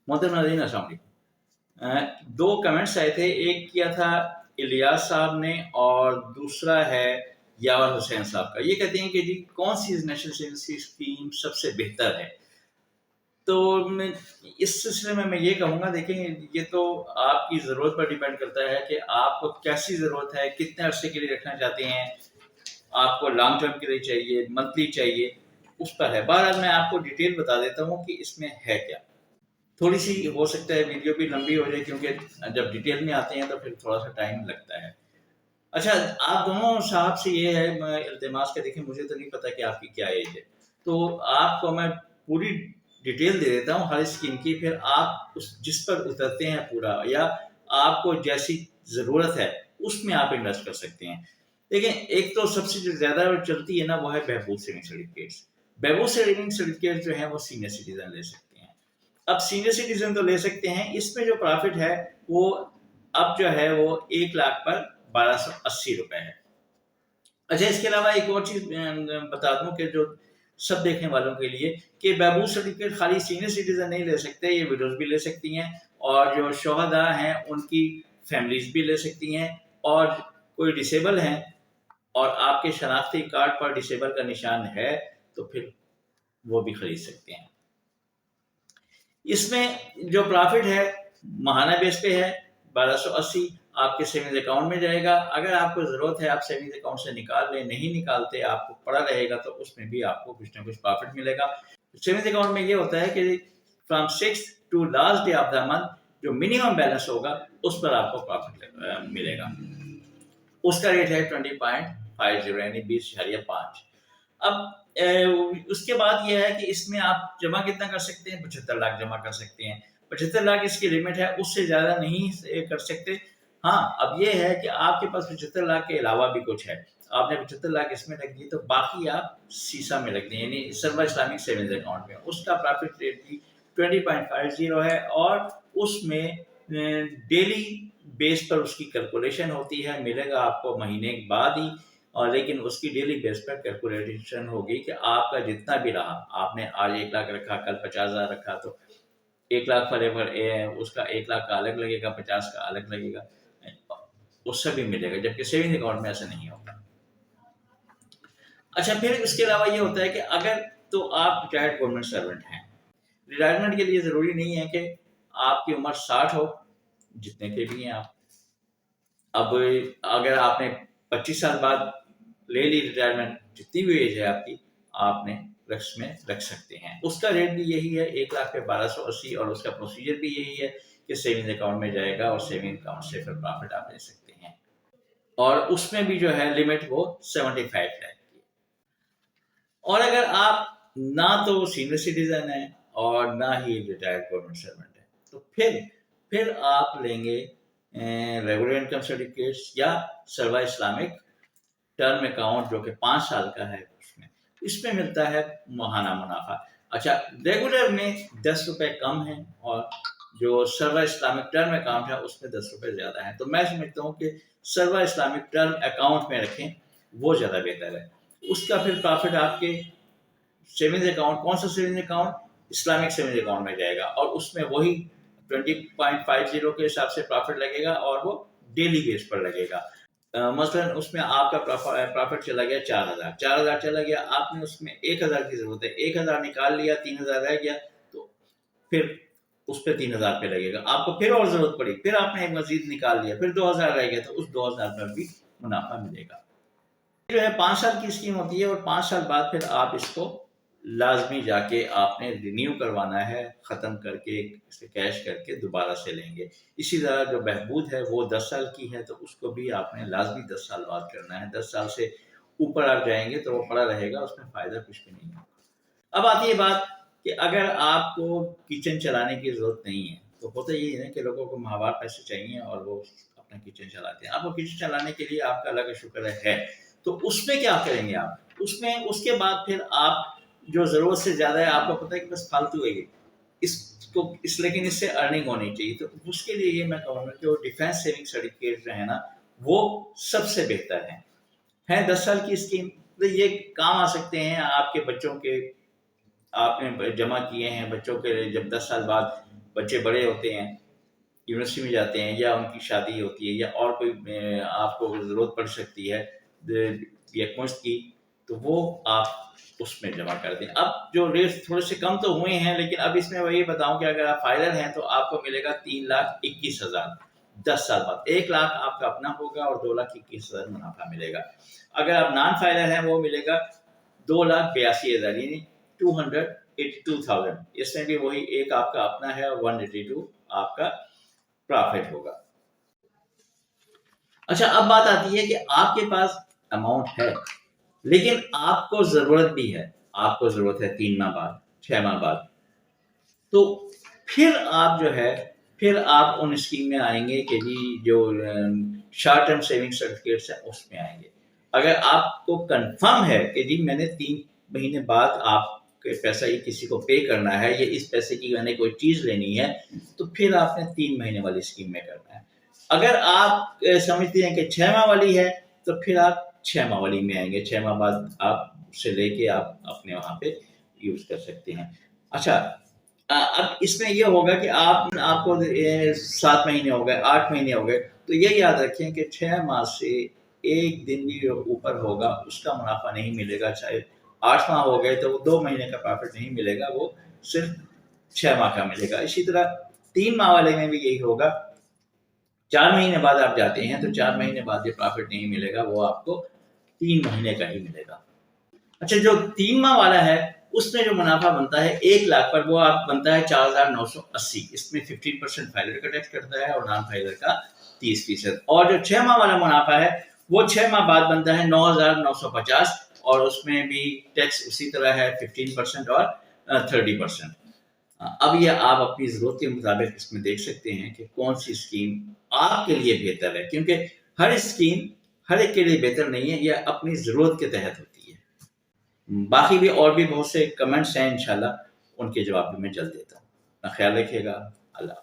मोहतरम नाज़रीन अस्सलाम वालेकुम। दो कमेंट्स आए थे, एक किया था इलियास साहब ने और दूसरा है यावर हुसैन साहब का। ये कहते हैं कि जी कौन सी नेशनल सेविंग स्कीम सबसे बेहतर है। तो मैं इस सिलसिले में मैं ये कहूँगा, देखें ये तो आपकी ज़रूरत पर डिपेंड करता है कि आपको कैसी ज़रूरत है, कितने अरसे के लिए रखना चाहते हैं, आपको लॉन्ग टर्म के लिए चाहिए, मंथली चाहिए, उस पर है। बहरहाल मैं आपको डिटेल बता देता हूँ कि इसमें है क्या। थोड़ी सी हो सकता है वीडियो भी लंबी हो जाए, क्योंकि जब डिटेल में आते हैं तो फिर थोड़ा सा टाइम लगता है। अच्छा, आप दोनों साहब से ये है, मैं इल्तिमास का, देखें मुझे तो नहीं पता कि आपकी क्या एज है, तो आपको मैं पूरी डिटेल दे देता हूँ हर स्कीम की, फिर आप उस जिस पर उतरते हैं पूरा, या आपको जैसी ज़रूरत है उसमें आप इन्वेस्ट कर सकते हैं। देखें, एक तो सबसे जो ज़्यादा चलती है ना, वो है बहबूद सेविंग सर्टिफिकेट्स। बहबूद सेविंग सर्टिफिकेट जो है वो सीनियर सिटीजन ले सकते हैं। अब सीनियर सिटीजन तो ले सकते हैं, इसमें जो प्रॉफिट है वो अब जो है वो 1 लाख पर 1280 रुपए है। अच्छा, इसके अलावा एक और चीज बता दूं कि जो सब देखने वालों के लिए, कि बहबूद सर्टिफिकेट खाली सीनियर सिटीजन नहीं ले सकते, ये विडोज भी ले सकती हैं, और जो शोहदा हैं उनकी फैमिलीज भी ले सकती हैं, और कोई डिसेबल हैं और आपके शनाख्ती कार्ड पर डिसेबल का निशान है तो फिर वो भी खरीद सकते हैं। इसमें जो प्रॉफिट है माहाना बेस पे है, 1280 आपके सेविंग्स अकाउंट में जाएगा। अगर आपको ज़रूरत है आप सेविंग्स अकाउंट से निकाल लें, नहीं निकालते आपको पड़ा रहेगा तो उसमें भी आपको कुछ ना कुछ प्रॉफिट मिलेगा। सेविंग्स अकाउंट में ये होता है कि from 6th to last day of the month जो मिनिमम बैलेंस होगा उस पर आपको प्रॉफिट मिलेगा। उसका रेट है 20.50 यानी 20.5। अब उसके बाद यह है कि इसमें आप जमा कितना कर सकते हैं, 75 लाख जमा कर सकते हैं। 75 लाख इसकी लिमिट है, उससे ज़्यादा नहीं कर सकते। हाँ, अब ये है कि आपके पास 75 लाख के अलावा भी कुछ है, आपने 75 लाख इसमें रख दिए तो बाकी आप सीसा में रख दें, यानी सर्वा इस्लामिक सेविंग्स अकाउंट में। उसका प्रॉफिट रेट भी 20.50 है, और उसमें डेली बेस पर उसकी कैलकुलेशन होती है, मिलेगा आपको महीने के बाद ही, और लेकिन उसकी डेली बेस पर कैलकुलेशन होगी कि आपका जितना भी रहा, आपने आज 1 लाख रखा, कल 50,000 रखा, तो 1 लाख फॉरएवर उसका 1 लाख का अलग लगेगा, 50 का अलग लगेगा, उससे भी मिलेगा, जबकि सेविंग अकाउंट में ऐसा नहीं होगा। अच्छा, फिर उसके अलावा ये होता है कि अगर तो आप रिटायर्ड गवर्नमेंट सर्वेंट हैं, रिटायरमेंट के लिए ज़रूरी नहीं है कि आपकी उम्र 60 हो, जितने के भी हैं आप। अब अगर आपने 25 साल बाद ले ली रिटायरमेंट, जितनी भी एज है आपकी, आपने रक्स में रख सकते हैं। उसका रेट भी यही है, 1 लाख पे 1280, और उसका प्रोसीजर भी यही है कि सेविंग्स अकाउंट में जाएगा और सेविंग अकाउंट से फिर प्रॉफिट आप ले सकते हैं, और उसमें भी जो है लिमिट वो 75 लाख की। और अगर आप ना तो सीनियर सिटीजन है और ना ही रिटायर्ड गवर्नमेंट सर्वेंट है, तो फिर आप लेंगे रेगुलर इनकम सर्टिफिकेट्स या सर्वा इस्लामिक टर्म अकाउंट, जो कि 5 साल का है। इसमें मिलता है माहाना मुनाफा। अच्छा, रेगुलर में 10 रुपए कम है, और जो सर्वा इस्लामिक टर्म अकाउंट है उसमें 10 रुपए ज्यादा है। तो मैं समझता हूँ कि सर्वा इस्लामिक टर्म अकाउंट में रखें, वो ज्यादा बेहतर है। उसका फिर प्रॉफिट आपके सेविंग्स अकाउंट, कौन सा savings account, Islamic savings account में जाएगा, और उसमें वही 20.50 के हिसाब से प्रॉफिट लगेगा, और वो डेली बेस पर लगेगा। मसलन उसमें आपका प्रॉफिट चला गया 4,000 चला गया, आपने उसमें 1,000 की जरूरत है, 1,000 निकाल लिया, 3,000 रह गया, तो फिर उस पर 3,000 पे लगेगा। आपको फिर और जरूरत पड़ी, फिर आपने एक मजीद निकाल लिया, फिर 2,000 रह गया, तो उस 2,000 पर भी मुनाफा मिलेगा। जो है 5 साल की स्कीम होती है, और 5 साल बाद फिर आप इसको लाजमी जाके आपने रिन्यू करवाना है, ख़त्म करके इसे कैश करके दोबारा से लेंगे। इसी तरह जो बहबूद है वो 10 साल की है, तो उसको भी आपने लाजमी 10 साल बाद करना है। 10 साल से ऊपर आप जाएंगे तो वो पड़ा रहेगा, उसमें फ़ायदा कुछ भी नहीं होगा। अब आती है बात कि अगर आपको किचन चलाने की ज़रूरत नहीं है, तो होता यही है कि लोगों को माहवार पैसे चाहिए और वो अपना किचन चलाते हैं। आपको किचन चलाने के लिए आपका अल्लाह का शुक्र है, तो उसमें क्या करेंगे आप? उसमें उसके बाद फिर आप जो ज़रूरत से ज़्यादा है, आपको पता है कि बस फालतू है ये, इसको लेकिन इससे अर्निंग होनी चाहिए, तो उसके लिए ये मैं कहूँगा कि वो डिफेंस सेविंग सर्टिफिकेट जो है ना, वो सबसे बेहतर है 10 साल की स्कीम। तो ये काम आ सकते हैं आपके बच्चों के, आपने जमा किए हैं बच्चों के लिए, जब 10 साल बाद بچے بڑے ہوتے ہیں، یونیورسٹی میں جاتے ہیں، یا ان کی شادی ہوتی ہے، یا اور کوئی آپ کو ضرورت پڑ سکتی ہے یک مشت کی، تو وہ آپ اس میں جمع کر دیں۔ اب جو ریٹ تھوڑے سے کم تو ہوئے ہیں، لیکن اب اس میں وہی بتاؤں کہ اگر آپ فائلر ہیں تو آپ کو ملے گا 3,21,000 10 سال بعد۔ 1 لاکھ آپ کا اپنا ہوگا اور 2,21,000 منافع ملے گا۔ اگر آپ نان فائلر ہیں وہ ملے گا 2,82,000 یعنی 282,000۔ اس میں بھی وہی ایک آپ کا اپنا ہے اور 182 آپ کا پرافٹ ہوگا۔ اچھا، اب بات آتی ہے کہ آپ کے پاس اماؤنٹ ہے لیکن آپ کو ضرورت بھی ہے، آپ کو ضرورت ہے 3 ماہ بعد، 6 ماہ بعد، تو پھر آپ جو ہے پھر آپ ان اسکیم میں آئیں گے کہ جی جو شارٹ ٹرم سیونگ سرٹیفکیٹس ہیں اس میں آئیں گے۔ اگر آپ کو کنفرم ہے کہ جی میں نے 3 مہینے بعد آپ کے پیسہ یہ کسی کو پے کرنا ہے، یا اس پیسے کی میں نے کوئی چیز لینی ہے، تو پھر آپ نے 3 مہینے والی اسکیم میں کرنا ہے۔ اگر آپ سمجھتے ہیں کہ 6 ماہ والی ہے تو پھر آپ 6 ماہ والی میں آئیں گے۔ 6 ماہ بعد آپ سے لے کے آپ اپنے وہاں پہ یوز کر سکتے ہیں۔ اچھا، اب اس میں یہ ہوگا کہ آپ کو 7 مہینے ہو گئے، 8 مہینے ہو گئے، تو یہ یاد رکھیں کہ 6 ماہ سے ایک دن بھی اوپر ہوگا اس کا منافع نہیں ملے گا۔ چاہے 8 ماہ ہو گئے تو وہ 2 مہینے کا پرافٹ نہیں ملے گا، وہ صرف 6 ماہ کا ملے گا۔ اسی طرح 3 ماہ والے میں بھی یہی ہوگا۔ 4 مہینے بعد آپ جاتے ہیں تو 4 مہینے بعد یہ پرافٹ نہیں ملے گا، وہ آپ کو 3 مہینے کا ہی ملے گا۔ اچھا، جو 3 ماہ والا ہے اس میں جو منافع بنتا ہے 1 لاکھ پر، وہ آپ بنتا ہے 4,980۔ اس میں 15% فائلر کا ٹیکس کٹتا ہے اور نان فائلر کا 30%۔ اور جو 6 ماہ والا منافع ہے وہ 6 ماہ بعد بنتا ہے 9,950، اور اس میں بھی ٹیکس اسی طرح ہے 15% اور 30%۔ اب یہ آپ اپنی ضرورت کے مطابق اس میں دیکھ سکتے ہیں کہ کون سی اسکیم آپ کے لیے بہتر ہے، کیونکہ ہر اسکیم ہر ایک کے لیے بہتر نہیں ہے، یہ اپنی ضرورت کے تحت ہوتی ہے۔ باقی بھی اور بھی بہت سے کمنٹس ہیں، انشاءاللہ ان کے جواب بھی میں جلد دیتا ہوں۔ خیال رکھیے گا۔ اللہ